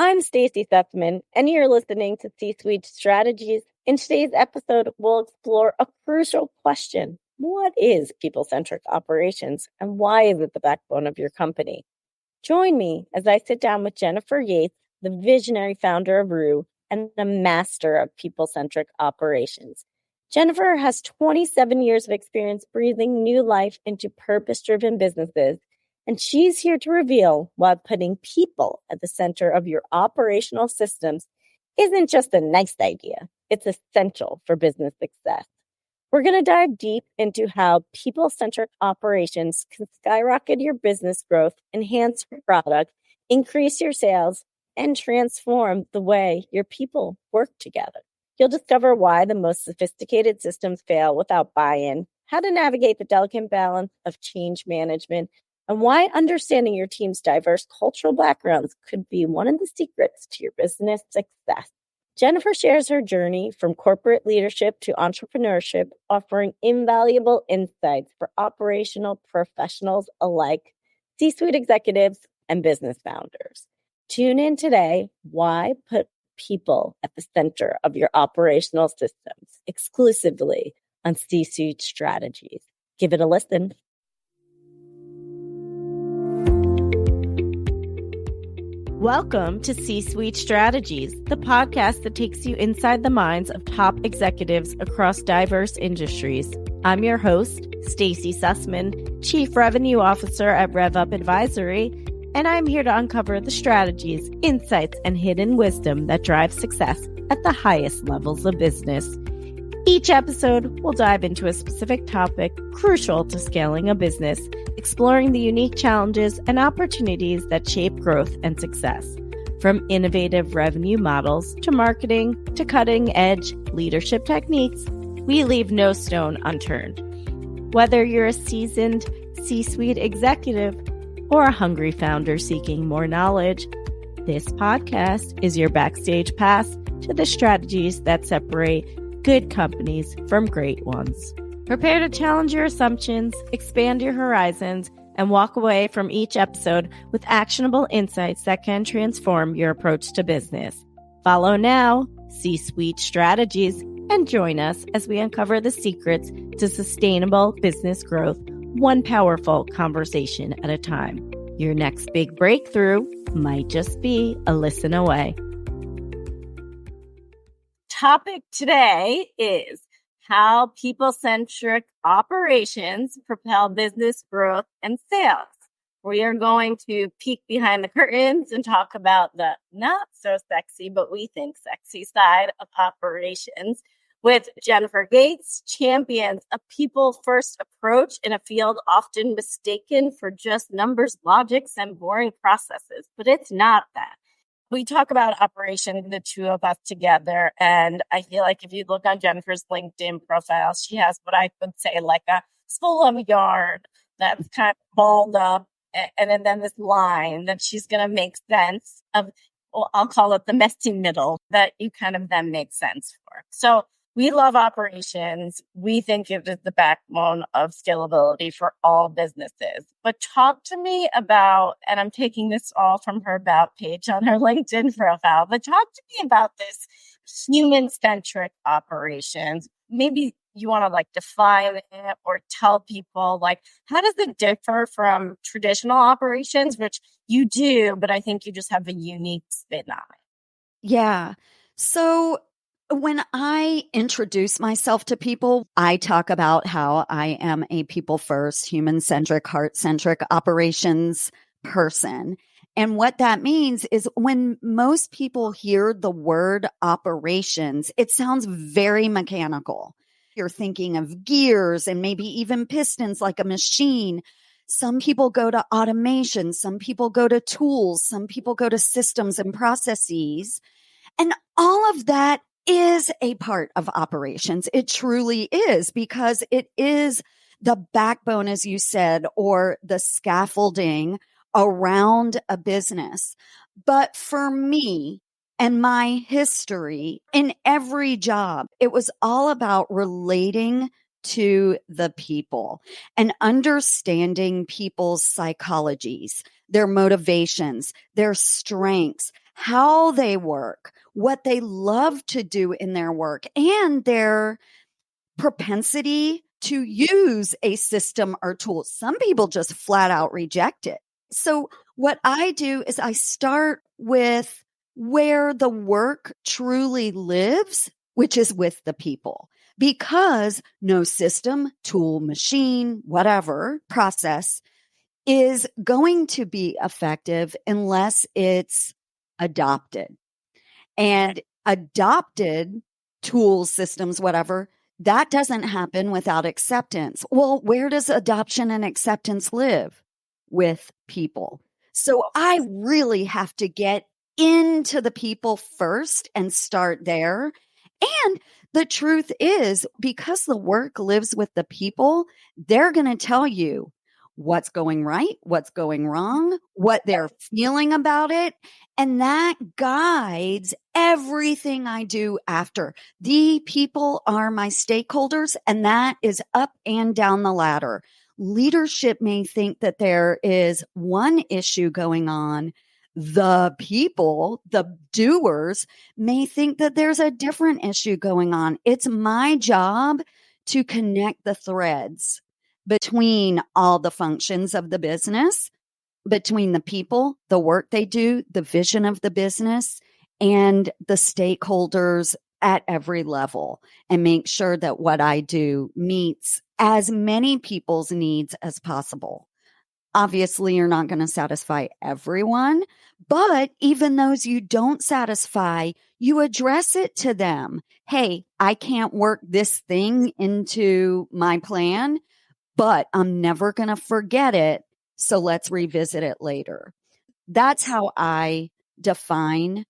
I'm Stacie Sussman, and you're listening to C-Suite Strategies. In today's episode, we'll explore a crucial question. What is people-centric operations, and why is it the backbone of your company? Join me as I sit down with Jennifer Yates, the visionary founder of Rue and the master of people-centric operations. Jennifer has 27 years of experience breathing new life into purpose-driven businesses, and she's here to reveal why putting people at the center of your operational systems isn't just a nice idea. It's essential for business success. We're going to dive deep into how people-centric operations can skyrocket your business growth, enhance your product, increase your sales, and transform the way your people work together. You'll discover why the most sophisticated systems fail without buy-in, how to navigate the delicate balance of change management, and why understanding your team's diverse cultural backgrounds could be one of the secrets to your business success. Jennifer shares her journey from corporate leadership to entrepreneurship, offering invaluable insights for operational professionals alike, C-suite executives, and business founders. Tune in today. Why put people at the center of your operational systems, exclusively on C-Suite Strategies. Give it a listen. Welcome to C-Suite Strategies, the podcast that takes you inside the minds of top executives across diverse industries. I'm your host, Stacie Sussman, Chief Revenue Officer at RevUp Advisory, and I'm here to uncover the strategies, insights, and hidden wisdom that drive success at the highest levels of business. Each episode will dive into a specific topic crucial to scaling a business, exploring the unique challenges and opportunities that shape growth and success. From innovative revenue models to marketing to cutting-edge leadership techniques, we leave no stone unturned. Whether you're a seasoned C-suite executive or a hungry founder seeking more knowledge, this podcast is your backstage pass to the strategies that separate good companies from great ones. Prepare to challenge your assumptions, expand your horizons, and walk away from each episode with actionable insights that can transform your approach to business. Follow now, C-Suite Strategies, and join us as we uncover the secrets to sustainable business growth, one powerful conversation at a time. Your next big breakthrough might just be a listen away. Topic today is how people-centric operations propel business growth and sales. We are going to peek behind the curtains and talk about the not so sexy, but we think sexy side of operations with Jennifer Yates, champions a people-first approach in a field often mistaken for just numbers, logics, and boring processes. But it's not that. We talk about operations, the two of us together, and I feel like if you look on Jennifer's LinkedIn profile, she has what I would say like a spool of yarn that's kind of balled up, and then this line that she's going to make sense of, well, I'll call it the messy middle that you kind of then make sense for. So we love operations. We think it is the backbone of scalability for all businesses. But talk to me about, and I'm taking this all from her About page on her LinkedIn profile, but talk to me about this human-centric operations. Maybe you want to define it or tell people how does it differ from traditional operations, which you do, but I think you just have a unique spin on it. Yeah. So when I introduce myself to people, I talk about how I am a people-first, human-centric, heart-centric operations person. And what that means is when most people hear the word operations, it sounds very mechanical. You're thinking of gears and maybe even pistons like a machine. Some people go to automation. Some people go to tools. Some people go to systems and processes. And all of that is a part of operations. It truly is, because it is the backbone, as you said, or the scaffolding around a business. But for me and my history in every job, it was all about relating to the people and understanding people's psychologies, their motivations, their strengths, how they work, what they love to do in their work, and their propensity to use a system or tool. Some people just flat out reject it. So what I do is I start with where the work truly lives, which is with the people, because no system, tool, machine, whatever process is going to be effective unless it's adopted. And adopted tools, systems, whatever, that doesn't happen without acceptance. Well, where does adoption and acceptance live? With people. So I really have to get into the people first and start there. And the truth is, because the work lives with the people, they're going to tell you what's going right, what's going wrong, what they're feeling about it. And that guides everything I do after. The people are my stakeholders, and that is up and down the ladder. Leadership may think that there is one issue going on. The people, the doers, may think that there's a different issue going on. It's my job to connect the threads between all the functions of the business, between the people, the work they do, the vision of the business, and the stakeholders at every level, and make sure that what I do meets as many people's needs as possible. Obviously, you're not going to satisfy everyone, but even those you don't satisfy, you address it to them. Hey, I can't work this thing into my plan, but I'm never going to forget it. So let's revisit it later. That's how I define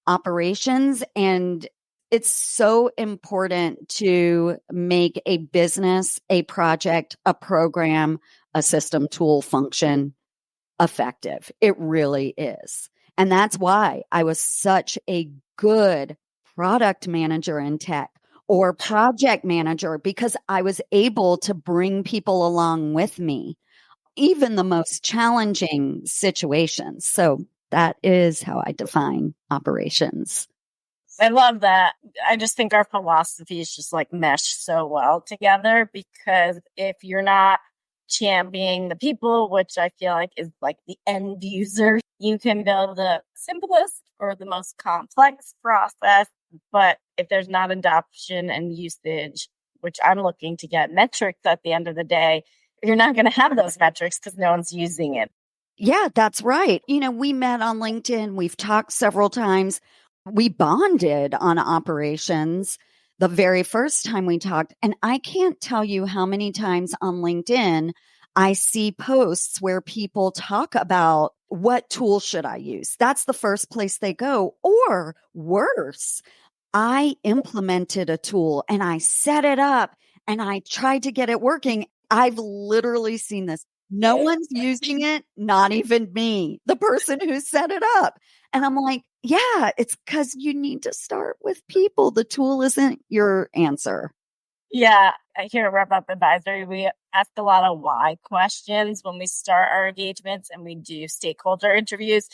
operations. And it's so important to make a business, a project, a program, a system, tool, function effective. It really is. And that's why I was such a good product manager in tech or project manager, because I was able to bring people along with me, even the most challenging situations. So that is how I define operations. I love that. I just think our philosophies just like mesh so well together, because if you're not championing the people, which I feel like is like the end user, you can build the simplest or the most complex process. But if there's not adoption and usage, which I'm looking to get metrics at the end of the day, you're not going to have those metrics because no one's using it. Yeah, that's right. You know, we met on LinkedIn. We've talked several times. We bonded on operations the very first time we talked. And I can't tell you how many times on LinkedIn I see posts where people talk about what tool should I use. That's the first place they go. Or worse, I implemented a tool and I set it up and I tried to get it working. I've literally seen this. No one's using it, not even me, the person who set it up. And I'm like, yeah, it's because you need to start with people. The tool isn't your answer. Yeah, here at Rev Up Advisory, we ask a lot of why questions when we start our engagements and we do stakeholder interviews.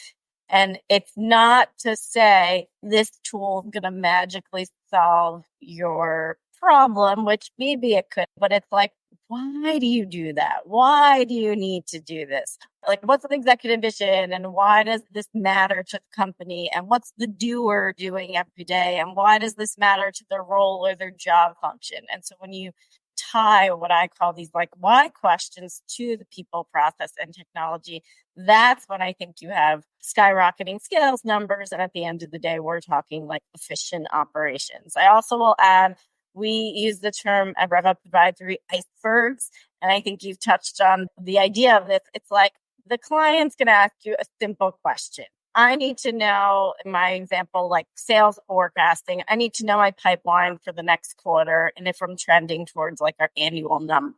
And it's not to say this tool is going to magically solve your problem, which maybe it could, but it's like, why do you do that? Why do you need to do this? Like, what's the executive vision and why does this matter to the company? And what's the doer doing every day? And why does this matter to their role or their job function? And so when you tie what I call these like why questions to the people, process, and technology, that's when I think you have skyrocketing sales numbers. And at the end of the day, we're talking like efficient operations. I also will add, we use the term at Rev Up Advisory icebergs. And I think you've touched on the idea of this. It's like the client's going to ask you a simple question. I need to know, in my example, like sales forecasting, I need to know my pipeline for the next quarter and if I'm trending towards like our annual number.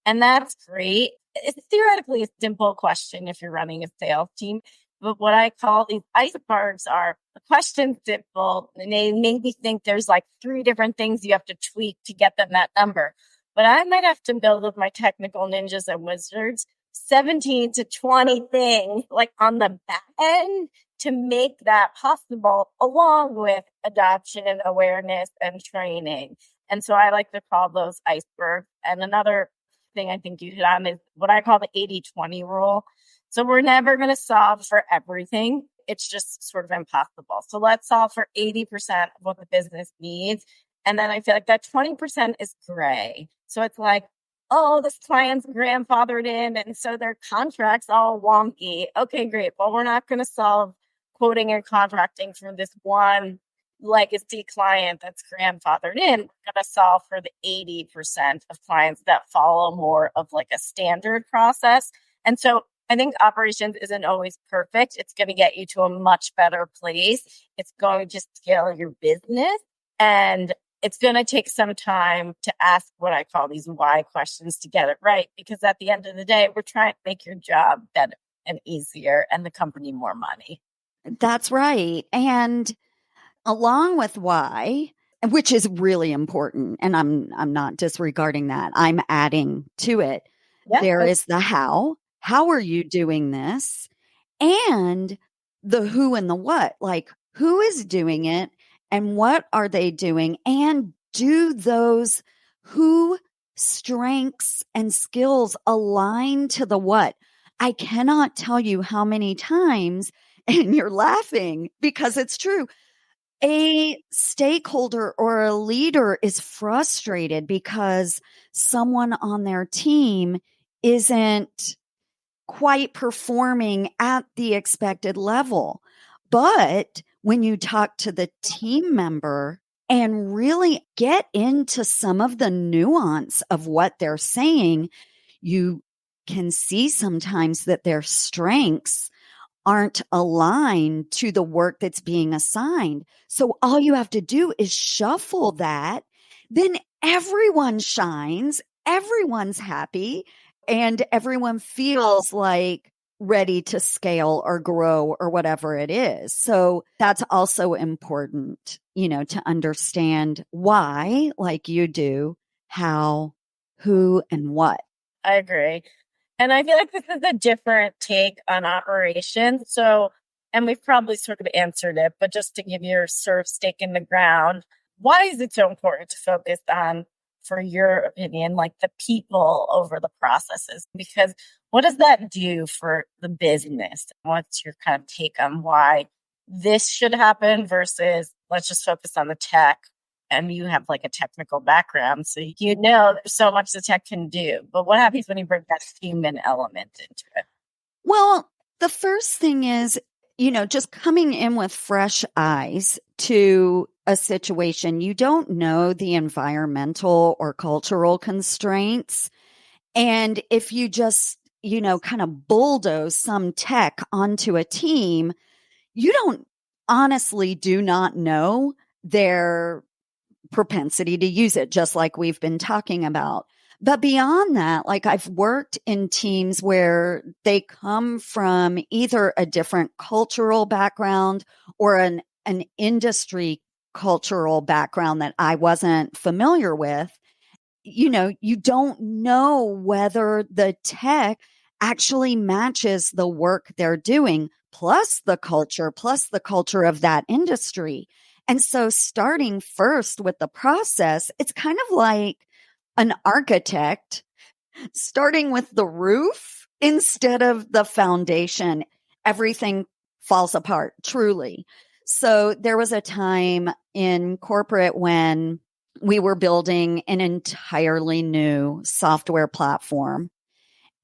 And that's great. It's theoretically a simple question if you're running a sales team. But what I call these icebergs are the question's simple, and they maybe think there's like 3 different things you have to tweak to get them that number. But I might have to build with my technical ninjas and wizards 17 to 20 things like on the back end to make that possible, along with adoption, awareness, and training. And so I like to call those icebergs. And another thing I think you hit on is what I call the 80-20 rule. So we're never going to solve for everything. It's just sort of impossible. So let's solve for 80% of what the business needs. And then I feel like that 20% is gray. So it's like, oh, this client's grandfathered in, and so their contract's all wonky. Okay, great. Well, we're not going to solve quoting and contracting for this one legacy client that's grandfathered in. We're going to solve for the 80% of clients that follow more of like a standard process. And so I think operations isn't always perfect. It's going to get you to a much better place. It's going to scale your business, and it's going to take some time to ask what I call these why questions to get it right. Because at the end of the day, we're trying to make your job better and easier and the company more money. That's right. And along with why, which is really important, and I'm not disregarding that, I'm adding to it. Yeah, there is the how. How are you doing this? And the who and the what, like who is doing it and what are they doing? And do those who strengths and skills align to the what? I cannot tell you how many times, and you're laughing because it's true, a stakeholder or a leader is frustrated because someone on their team isn't quite performing at the expected level. But when you talk to the team member and really get into some of the nuance of what they're saying, you can see sometimes that their strengths aren't aligned to the work that's being assigned. So all you have to do is shuffle that. Then everyone shines, everyone's happy, and everyone feels like ready to scale or grow or whatever it is. So that's also important, to understand why, like you do, how, who, and what. I agree. And I feel like this is a different take on operations. So, and we've probably sort of answered it, but just to give your sort of stake in the ground, why is it so important to focus on, for your opinion, like the people over the processes? Because what does that do for the business? What's your kind of take on why this should happen versus let's just focus on the tech? And you have like a technical background, so there's so much the tech can do. But what happens when you bring that human element into it? Well, the first thing is, just coming in with fresh eyes to a situation. You don't know the environmental or cultural constraints. And if you just, kind of bulldoze some tech onto a team, you do not know their propensity to use it, just like we've been talking about. But beyond that, like I've worked in teams where they come from either a different cultural background or an industry cultural background that I wasn't familiar with. You don't know whether the tech actually matches the work they're doing, plus the culture of that industry. And so starting first with the process, it's kind of like an architect starting with the roof instead of the foundation. Everything falls apart, truly. So there was a time in corporate when we were building an entirely new software platform,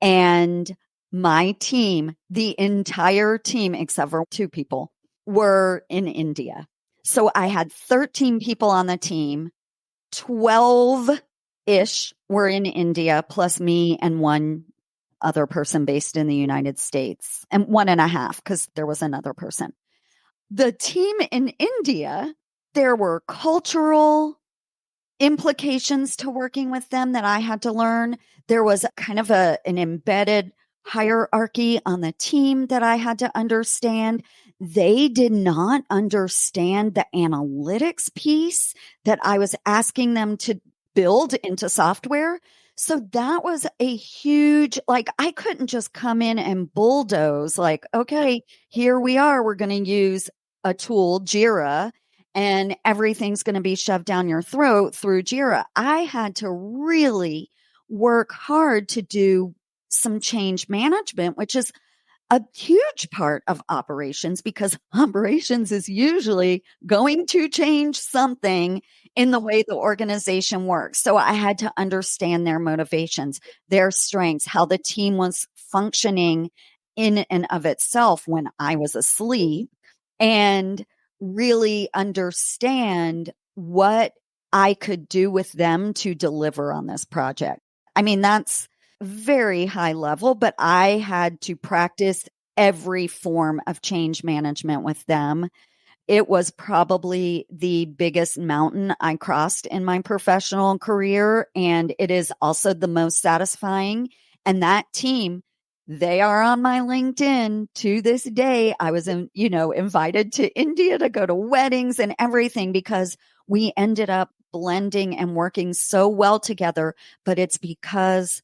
and my team, the entire team, except for 2 people, were in India. So I had 13 people on the team, 12-ish were in India, plus me and 1 other person based in the United States, and 1.5 because there was another person. The team in India, there were cultural implications to working with them that I had to learn. There was kind of an embedded hierarchy on the team that I had to understand. They did not understand the analytics piece that I was asking them to build into software. So that was a huge, like, I couldn't just come in and bulldoze, like, okay, here we are. We're going to use a tool, Jira, and everything's going to be shoved down your throat through Jira. I had to really work hard to do some change management, which is a huge part of operations, because operations is usually going to change something in the way the organization works. So I had to understand their motivations, their strengths, how the team was functioning in and of itself when I was asleep, and really understand what I could do with them to deliver on this project. I mean, that's very high level, but I had to practice every form of change management with them. It was probably the biggest mountain I crossed in my professional career. And it is also the most satisfying. And that team, they are on my LinkedIn to this day. I was, invited to India to go to weddings and everything, because we ended up blending and working so well together. But it's because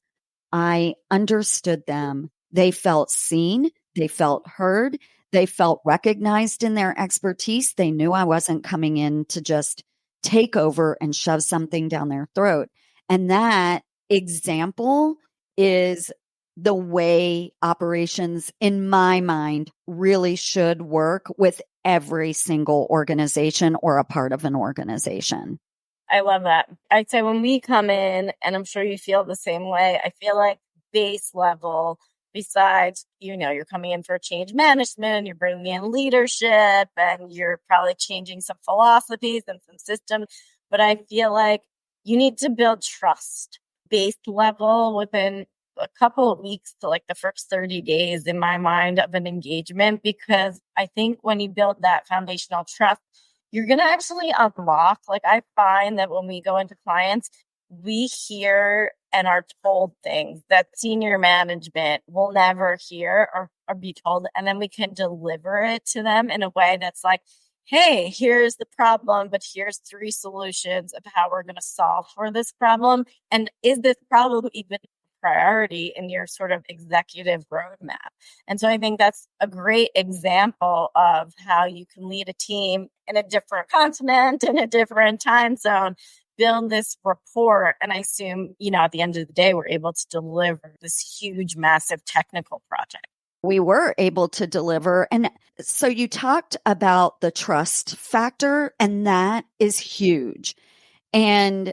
I understood them. They felt seen. They felt heard. They felt recognized in their expertise. They knew I wasn't coming in to just take over and shove something down their throat. And that example is the way operations, in my mind, really should work with every single organization or a part of an organization. I love that. I'd say when we come in, and I'm sure you feel the same way, I feel like base level, besides, you're coming in for change management, you're bringing in leadership, and you're probably changing some philosophies and some systems. But I feel like you need to build trust base level within a couple of weeks to like the first 30 days, in my mind, of an engagement, because I think when you build that foundational trust, you're going to actually unlock. Like, I find that when we go into clients, we hear and are told things that senior management will never hear or be told. And then we can deliver it to them in a way that's like, hey, here's the problem, but here's 3 solutions of how we're going to solve for this problem. And is this problem even priority in your sort of executive roadmap? And so I think that's a great example of how you can lead a team in a different continent, in a different time zone, build this rapport. And I assume, at the end of the day, we're able to deliver this huge, massive technical project. We were able to deliver. And so you talked about the trust factor, and that is huge. And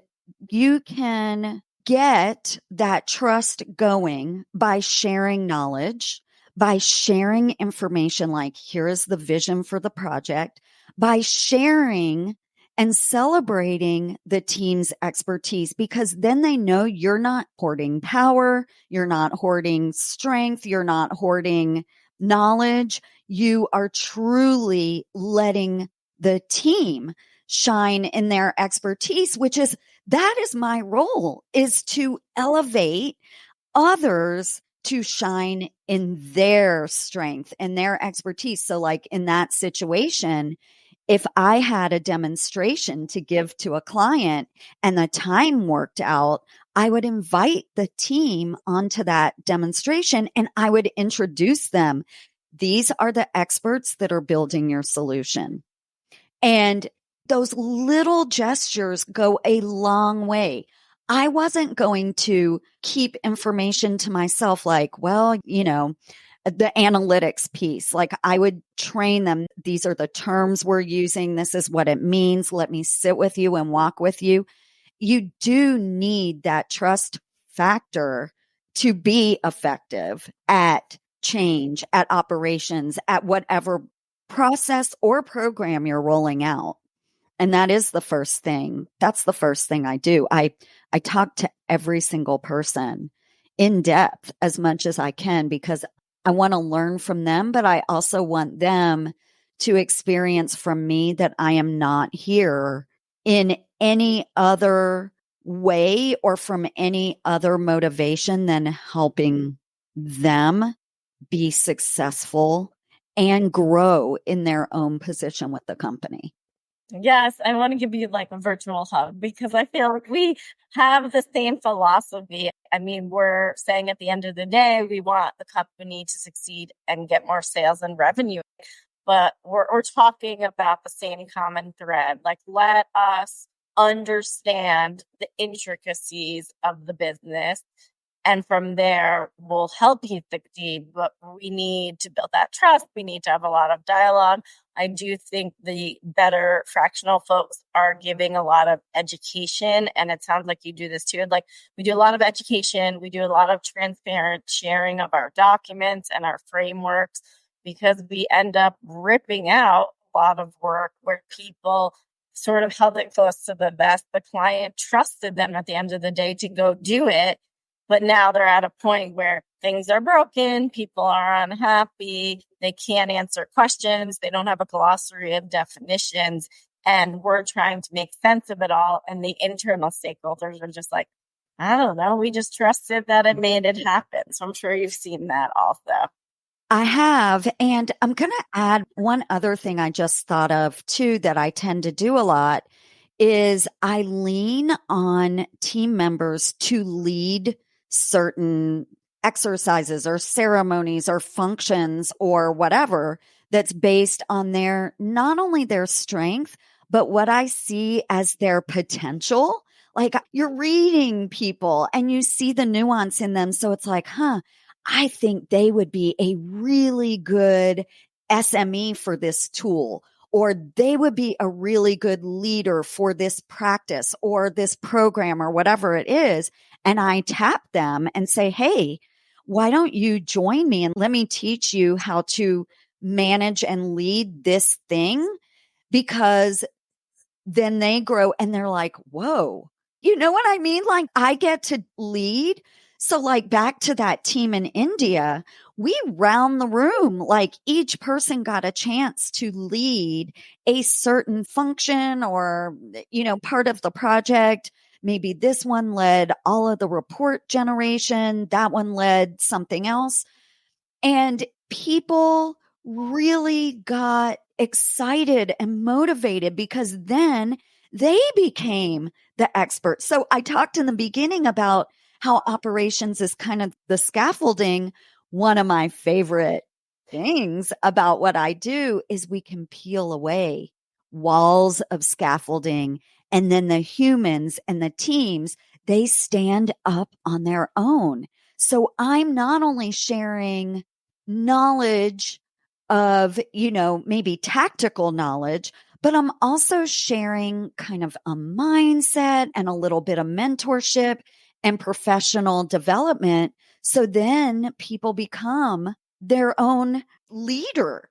you can get that trust going by sharing knowledge, by sharing information like, here is the vision for the project, by sharing and celebrating the team's expertise, because then they know you're not hoarding power, you're not hoarding strength, you're not hoarding knowledge. You are truly letting the team shine in their expertise, that is my role, is to elevate others to shine in their strength and their expertise. So like in that situation, if I had a demonstration to give to a client and the time worked out, I would invite the team onto that demonstration and I would introduce them. These are the experts that are building your solution. And those little gestures go a long way. I wasn't going to keep information to myself like, the analytics piece. Like, I would train them. These are the terms we're using. This is what it means. Let me sit with you and walk with you. You do need that trust factor to be effective at change, at operations, at whatever process or program you're rolling out. And that is the first thing. That's the first thing I do. I talk to every single person in depth as much as I can, because I want to learn from them, but I also want them to experience from me that I am not here in any other way or from any other motivation than helping them be successful and grow in their own position with the company. Yes, I want to give you like a virtual hug because I feel like we have the same philosophy. I mean, we're saying at the end of the day, we want the company to succeed and get more sales and revenue, but we're talking about the same common thread. Like, let us understand the intricacies of the business. And from there, we'll help you succeed. But we need to build that trust. We need to have a lot of dialogue. I do think the better fractional folks are giving a lot of education. And it sounds like you do this too. Like, we do a lot of education. We do a lot of transparent sharing of our documents and our frameworks, because we end up ripping out a lot of work where people sort of held it close to the vest. The client trusted them at the end of the day to go do it. But now they're at a point where things are broken, people are unhappy, they can't answer questions, they don't have a glossary of definitions, and we're trying to make sense of it all. And the internal stakeholders are just like, I don't know, we just trusted that it made it happen. So I'm sure you've seen that also. I have. And I'm going to add one other thing I just thought of too that I tend to do a lot is I lean on team members to lead certain exercises or ceremonies or functions or whatever that's based on their, not only their strength, but what I see as their potential. Like you're reading people and you see the nuance in them. So it's like, I think they would be a really good SME for this tool, or they would be a really good leader for this practice or this program or whatever it is. And I tap them and say, hey, why don't you join me and let me teach you how to manage and lead this thing? Because then they grow and they're like, whoa, you know what I mean? Like I get to lead. So like back to that team in India, we round the room, like each person got a chance to lead a certain function or, part of the project. Maybe this one led all of the report generation. That one led something else. And people really got excited and motivated because then they became the experts. So I talked in the beginning about how operations is kind of the scaffolding. One of my favorite things about what I do is we can peel away walls of scaffolding, and then the humans and the teams, they stand up on their own. So I'm not only sharing knowledge of, maybe tactical knowledge, but I'm also sharing kind of a mindset and a little bit of mentorship and professional development. So then people become their own leader.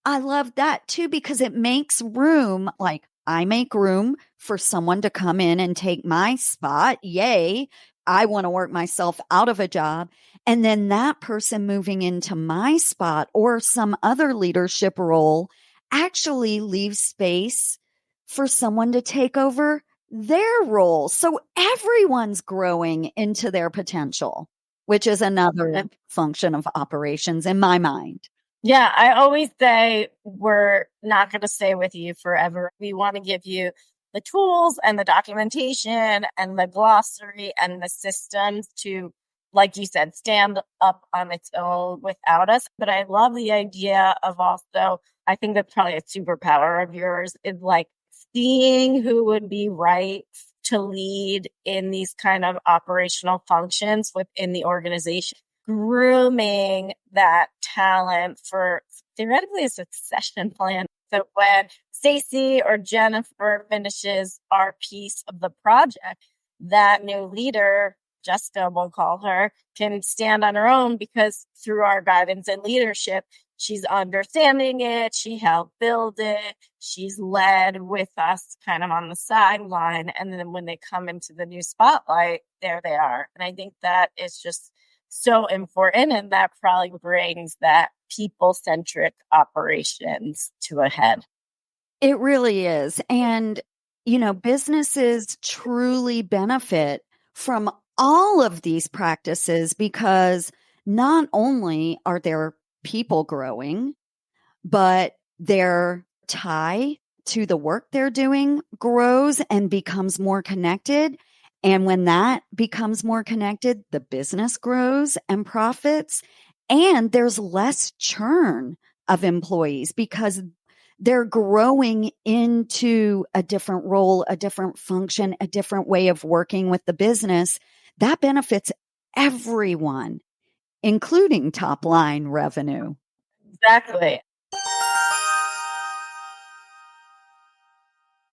I love that too, because it makes room, like I make room for someone to come in and take my spot. Yay. I want to work myself out of a job. And then that person moving into my spot or some other leadership role actually leaves space for someone to take over their role. So everyone's growing into their potential, which is another function of operations in my mind. Yeah, I always say we're not going to stay with you forever. We want to give you the tools and the documentation and the glossary and the systems to, like you said, stand up on its own without us. But I love the idea of also, I think that's probably a superpower of yours, is like seeing who would be right to lead in these kind of operational functions within the organization, grooming that talent for theoretically a succession plan. So when Stacie or Jennifer finishes our piece of the project, that new leader, Jessica, we'll call her, can stand on her own because through our guidance and leadership, she's understanding it. She helped build it. She's led with us kind of on the sideline. And then when they come into the new spotlight, there they are. And I think that is just so important. And that probably brings that people-centric operations to a head. It really is. And, businesses truly benefit from all of these practices because not only are their people growing, but their tie to the work they're doing grows and becomes more connected. And when that becomes more connected, the business grows and profits, and there's less churn of employees because they're growing into a different role, a different function, a different way of working with the business. That benefits everyone, including top line revenue. Exactly.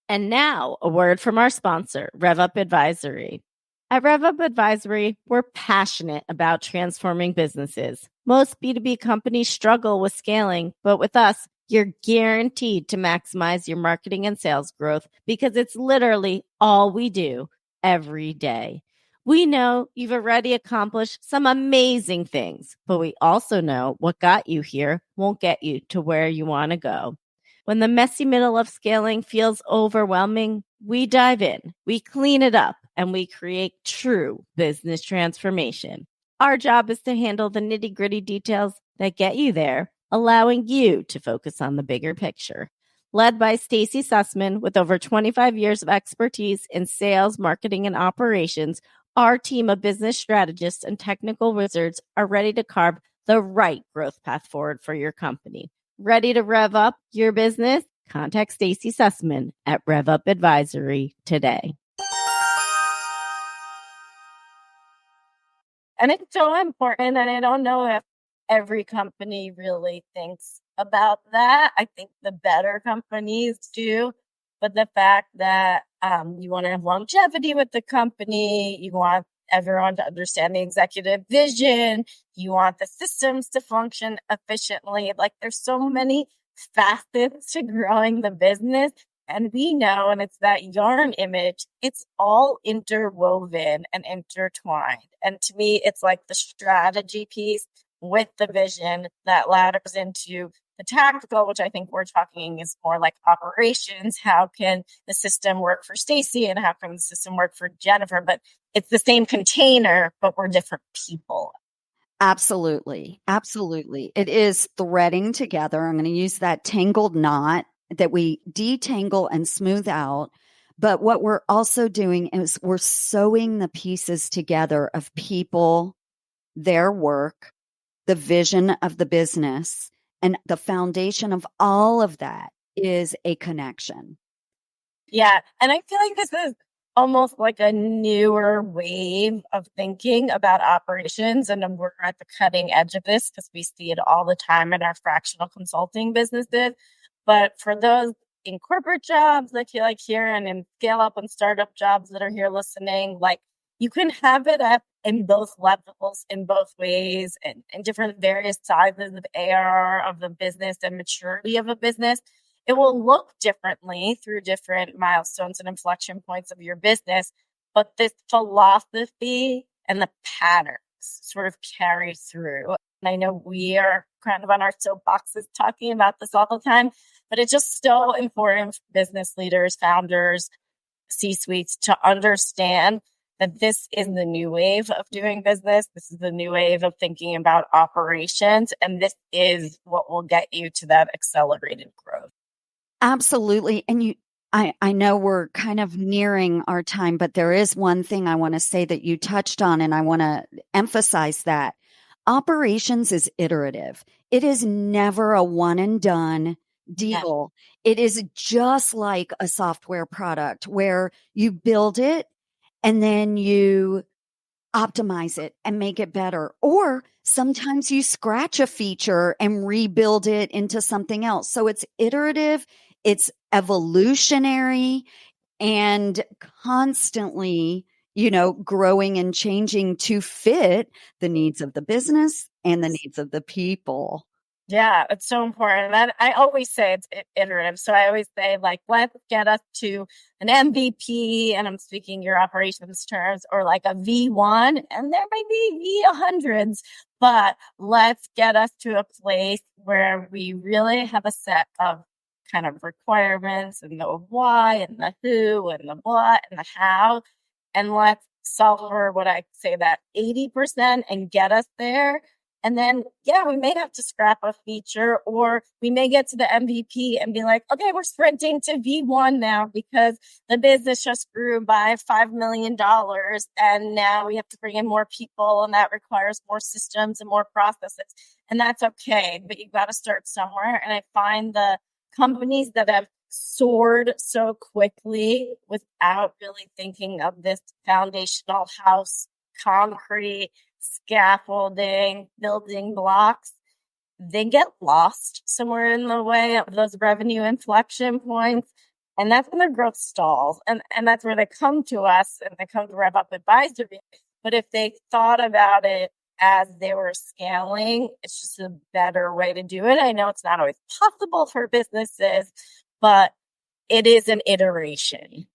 And now, a word from our sponsor, RevUp Advisory. At RevUp Advisory, we're passionate about transforming businesses. Most B2B companies struggle with scaling, but with us, you're guaranteed to maximize your marketing and sales growth because it's literally all we do every day. We know you've already accomplished some amazing things, but we also know what got you here won't get you to where you want to go. When the messy middle of scaling feels overwhelming, we dive in, we clean it up, and we create true business transformation. Our job is to handle the nitty-gritty details that get you there, allowing you to focus on the bigger picture. Led by Stacie Sussman, with over 25 years of expertise in sales, marketing, and operations, our team of business strategists and technical wizards are ready to carve the right growth path forward for your company. Ready to rev up your business? Contact Stacie Sussman at RevUp Advisory today. And it's so important, and I don't know if every company really thinks about that. I think the better companies do, but the fact that you want to have longevity with the company, you want everyone to understand the executive vision, you want the systems to function efficiently. Like, there's so many facets to growing the business. And we know, and it's that yarn image, it's all interwoven and intertwined. And to me, it's like the strategy piece with the vision that ladders into the tactical, which I think we're talking is more like operations. How can the system work for Stacie and how can the system work for Jennifer? But it's the same container, but we're different people. Absolutely. Absolutely. It is threading together. I'm going to use that tangled knot that we detangle and smooth out. But what we're also doing is we're sewing the pieces together of people, their work, the vision of the business, and the foundation of all of that is a connection. Yeah. And I feel like this is almost like a newer wave of thinking about operations. And we're at the cutting edge of this because we see it all the time in our fractional consulting businesses. But for those in corporate jobs that you like here and in scale up and startup jobs that are here listening, like, you can have it up in both levels, in both ways, and different various sizes of ARR of the business and maturity of a business. It will look differently through different milestones and inflection points of your business, but this philosophy and the patterns sort of carry through. And I know we are kind of on our soapboxes talking about this all the time, but it's just so important for business leaders, founders, C-suites to understand that this is the new wave of doing business. This is the new wave of thinking about operations. And this is what will get you to that accelerated growth. Absolutely. And I know we're kind of nearing our time, but there is one thing I want to say that you touched on, and I want to emphasize that. Operations is iterative. It is never a one and done deal. Yeah. It is just like a software product where you build it and then you optimize it and make it better. Or sometimes you scratch a feature and rebuild it into something else. So it's iterative, it's evolutionary, and constantly, growing and changing to fit the needs of the business and the needs of the people. Yeah, it's so important. And I always say it's iterative. So I always say, like, let's get us to an MVP, and I'm speaking your operations terms, or like a V1, and there might be V100s, but let's get us to a place where we really have a set of kind of requirements and the why and the who and the what and the how. And let's solve for what I say that 80% and get us there. And then, yeah, we may have to scrap a feature, or we may get to the MVP and be like, okay, we're sprinting to V1 now because the business just grew by $5 million. And now we have to bring in more people, and that requires more systems and more processes. And that's okay, but you've got to start somewhere. And I find the companies that have soared so quickly without really thinking of this foundational house, concrete, scaffolding, building blocks, they get lost somewhere in the way of those revenue inflection points. And that's when their growth stalls. And that's where they come to us and they come to Rev Up Advisory. But if they thought about it as they were scaling, it's just a better way to do it. I know it's not always possible for businesses, but it is an iteration.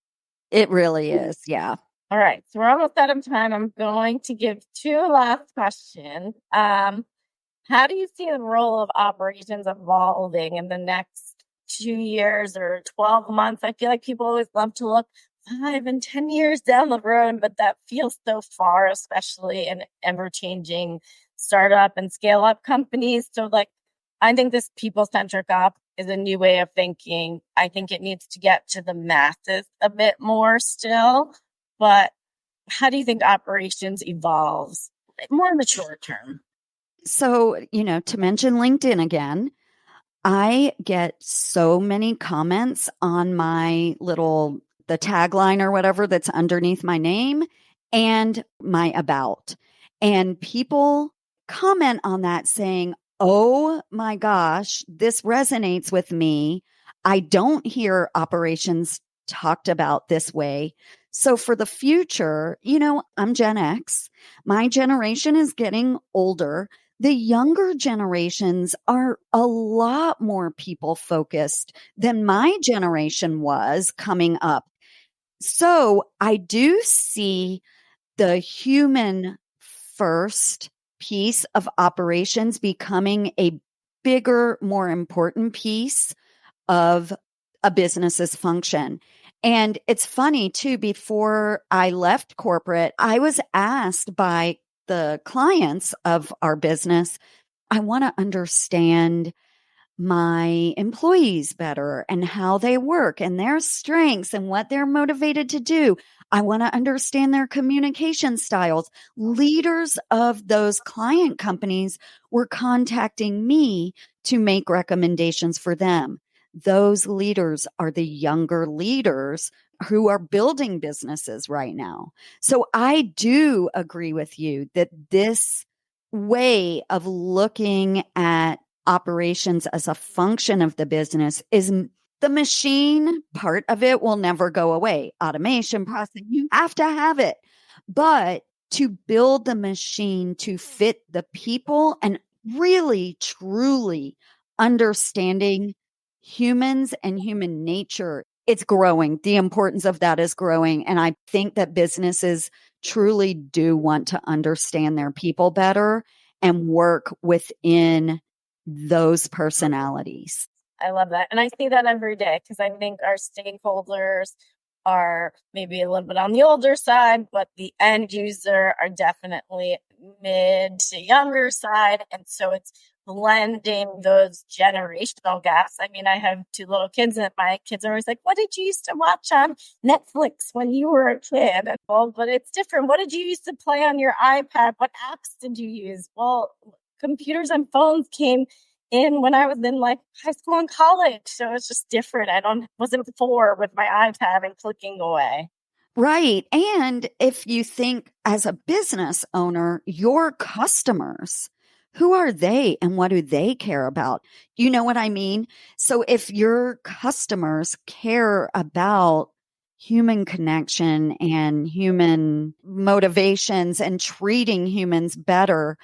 It really is. Yeah. All right. So we're almost out of time. I'm going to give two last questions. How do you see the role of operations evolving in the next 2 years or 12 months? I feel like people always love to look 5 and 10 years down the road, but that feels so far, especially in ever-changing startup and scale-up companies. So I think this people-centric op is a new way of thinking. I think it needs to get to the masses a bit more still. But how do you think operations evolves more in the short term? So, to mention LinkedIn again, I get so many comments on my the tagline or whatever that's underneath my name and my about. And people comment on that saying, oh my gosh, this resonates with me. I don't hear operations talked about this way. So for the future, I'm Gen X. My generation is getting older. The younger generations are a lot more people focused than my generation was coming up. So I do see the human first piece of operations becoming a bigger, more important piece of a business's function. And it's funny too, before I left corporate, I was asked by the clients of our business, I want to understand my employees better and how they work and their strengths and what they're motivated to do. I want to understand their communication styles. Leaders of those client companies were contacting me to make recommendations for them. Those leaders are the younger leaders who are building businesses right now. So I do agree with you that this way of looking at operations as a function of the business is the machine part of it will never go away. Automation, process, you have to have it. But to build the machine to fit the people and really, truly understanding humans and human nature, it's growing. The importance of that is growing. And I think that businesses truly do want to understand their people better and work within those personalities. I love that. And I see that every day because I think our stakeholders are maybe a little bit on the older side, but the end user are definitely mid to younger side. And so it's blending those generational gaps. I mean, I have 2 little kids and my kids are always like, what did you used to watch on Netflix when you were a kid? And, well, but it's different. What did you used to play on your iPad? What apps did you use? Well, computers and phones came in when I was in high school and college. So it's just different. Wasn't 4 with my iPad and clicking away. Right. And if you think as a business owner, your customers, who are they and what do they care about? You know what I mean? So if your customers care about human connection and human motivations and treating humans better,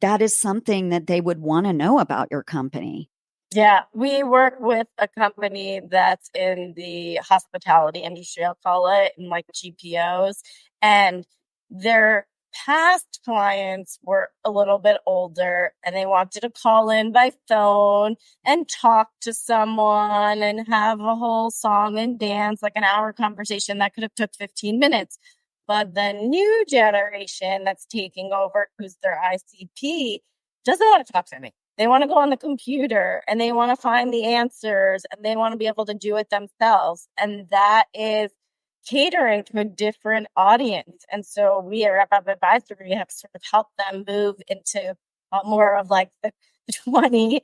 that is something that they would want to know about your company. Yeah, we work with a company that's in the hospitality industry, I'll call it, and GPOs. And their past clients were a little bit older and they wanted to call in by phone and talk to someone and have a whole song and dance, an hour conversation that could have took 15 minutes. But the new generation that's taking over, who's their ICP, doesn't want to talk to me. They want to go on the computer and they want to find the answers and they want to be able to do it themselves. And that is catering to a different audience. And so we at Wrap Up Advisory have sort of helped them move into more of like the 20th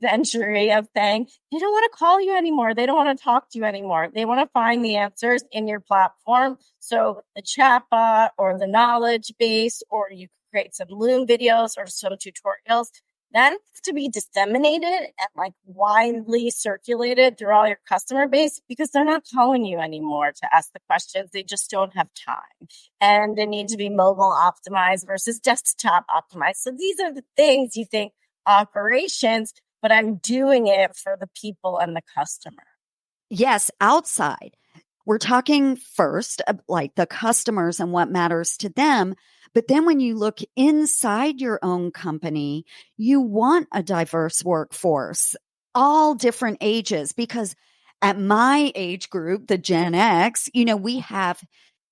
century of saying, they don't want to call you anymore. They don't want to talk to you anymore. They want to find the answers in your platform. So the chatbot or the knowledge base, or you create some Loom videos or some tutorials, that needs to be disseminated and like widely circulated through all your customer base, because they're not calling you anymore to ask the questions. They just don't have time. And they need to be mobile optimized versus desktop optimized. So these are the things you think operations, but I'm doing it for the people and the customer. Yes, outside. We're talking first, like the customers and what matters to them. But then when you look inside your own company, you want a diverse workforce, all different ages, because at my age group, the Gen X, we have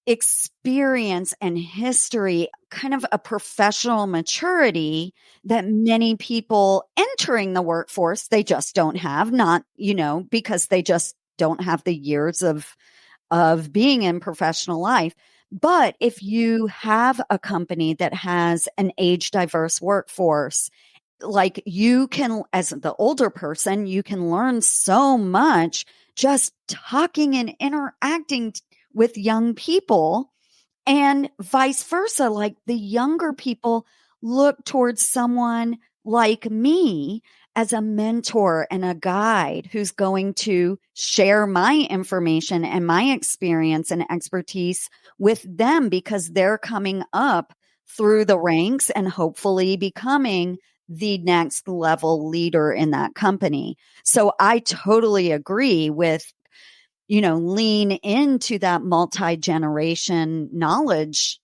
experience and history, kind of a professional maturity that many people entering the workforce, they just don't have, not, because they just don't have the years of being in professional life. But if you have a company that has an age diverse workforce, like you can, as the older person, you can learn so much just talking and interacting with young people, and vice versa. Like the younger people look towards someone like me as a mentor and a guide who's going to share my information and my experience and expertise with them, because they're coming up through the ranks and hopefully becoming the next level leader in that company. So I totally agree with, lean into that multi-generation knowledge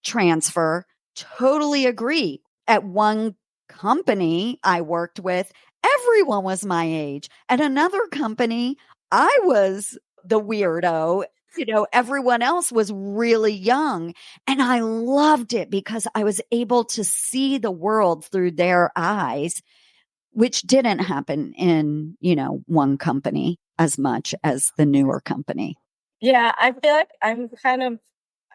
transfer. Totally agree. At one company I worked with, everyone was my age. At another company, I was the weirdo. Everyone else was really young. And I loved it because I was able to see the world through their eyes, which didn't happen in, one company as much as the newer company. Yeah, I feel like I'm kind of,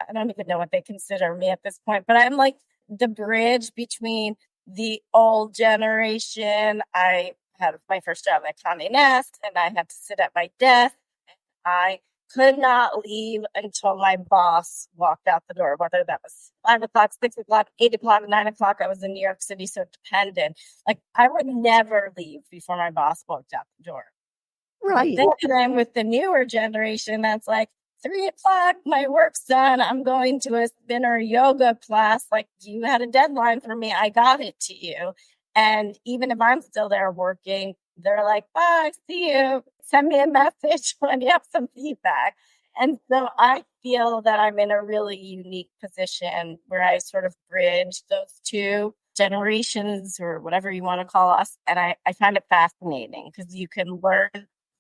I don't even know what they consider me at this point, but I'm like the bridge between the old generation. I had my first job at Condé Nast and I had to sit at my desk. I could not leave until my boss walked out the door, whether that was 5 o'clock, 6 o'clock, 8 o'clock, 9 o'clock. I was in New York City, so dependent. Like I would never leave before my boss walked out the door. Right. But then with the newer generation, that's like 3 o'clock, my work's done. I'm going to a spinner yoga class. Like you had a deadline for me. I got it to you. And even if I'm still there working, they're like, bye, see you. Send me a message when you have some feedback. And so I feel that I'm in a really unique position where I sort of bridge those two generations, or whatever you want to call us. And I find it fascinating because you can learn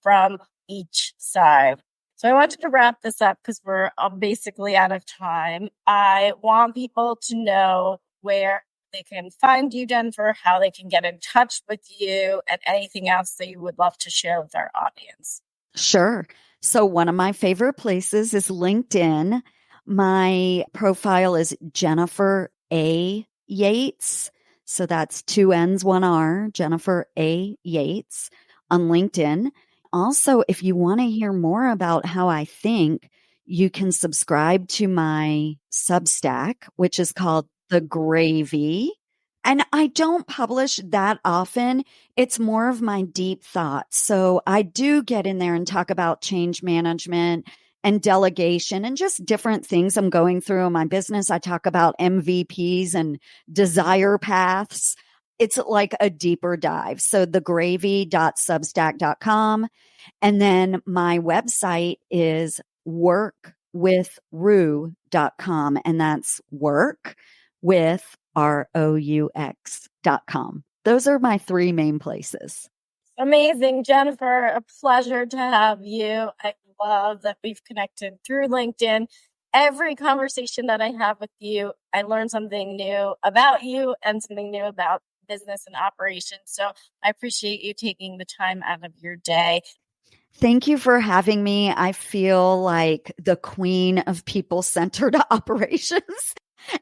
from each side. So I wanted to wrap this up because we're basically out of time. I want people to know where they can find you, Jennifer, how they can get in touch with you, and anything else that you would love to share with our audience. Sure. So one of my favorite places is LinkedIn. My profile is Jennifer A. Yates. So that's 2 N's, 1 R, Jennifer A. Yates on LinkedIn. Also, if you want to hear more about how I think, you can subscribe to my Substack, which is called The Gravy. And I don't publish that often. It's more of my deep thoughts. So I do get in there and talk about change management and delegation and just different things I'm going through in my business. I talk about MVPs and desire paths. It's like a deeper dive. So thegravy.substack.com. And then my website is workwithrue.com. And that's work with ROUX.com. Those are my 3 main places. Amazing, Jennifer. A pleasure to have you. I love that we've connected through LinkedIn. Every conversation that I have with you, I learned something new about you and something new about business and operations. So I appreciate you taking the time out of your day. Thank you for having me. I feel like the queen of people-centered operations,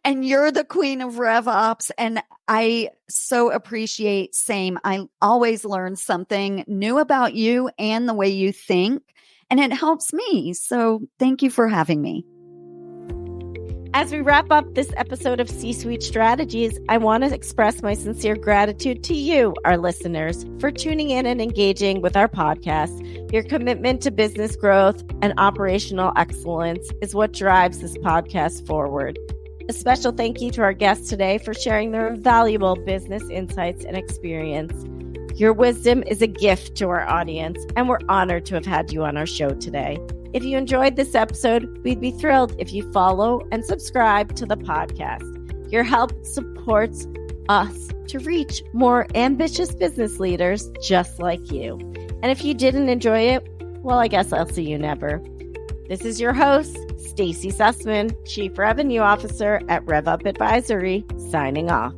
and you're the queen of RevOps. And I so appreciate same. I always learn something new about you and the way you think, and it helps me. So thank you for having me. As we wrap up this episode of C-Suite Strategies, I want to express my sincere gratitude to you, our listeners, for tuning in and engaging with our podcast. Your commitment to business growth and operational excellence is what drives this podcast forward. A special thank you to our guests today for sharing their valuable business insights and experience. Your wisdom is a gift to our audience, and we're honored to have had you on our show today. If you enjoyed this episode, we'd be thrilled if you follow and subscribe to the podcast. Your help supports us to reach more ambitious business leaders just like you. And if you didn't enjoy it, well, I guess I'll see you never. This is your host, Stacie Sussman, Chief Revenue Officer at RevUp Advisory, signing off.